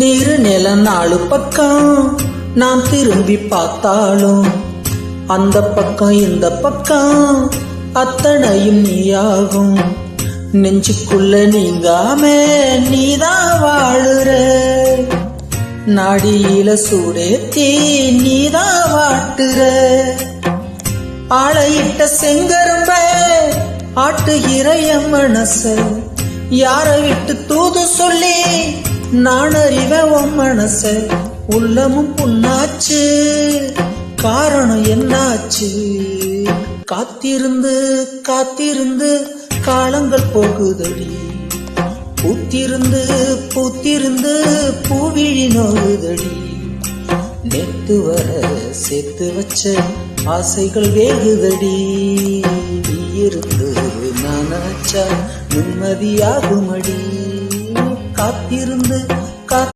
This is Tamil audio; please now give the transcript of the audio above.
நீரு நில நாலு பக்கம் நாம் திரும்பி பார்த்தாலும் அந்த பக்கம் இந்த பக்கம் அத்தனையும் நீயாகும். நெஞ்சுக்குள்ள நீங்காமே நீதான் வாழுற, நாடியில சூடேத்தி நீதான் வாட்டுற. ஆளையிட்ட செங்கரும்ப ஆட்டுகிற என் மனச யாரை விட்டு தூது சொல்லி நான் அறிவ உன் மனச. உள்ளமும் புண்ணாச்சு, காரணம் என்னாச்சு? காத்திருந்து காத்திருந்து காலங்கள் போகுதடி, பூத்திருந்து பூத்திருந்து பூவிழி நோகுதடி. நேத்து வர சேர்த்து வச்ச ஆசைகள் வேகுதடி, நீ இருந்து நான் நினைச்சா நிம்மதியாகுமடி. காத்திருந்து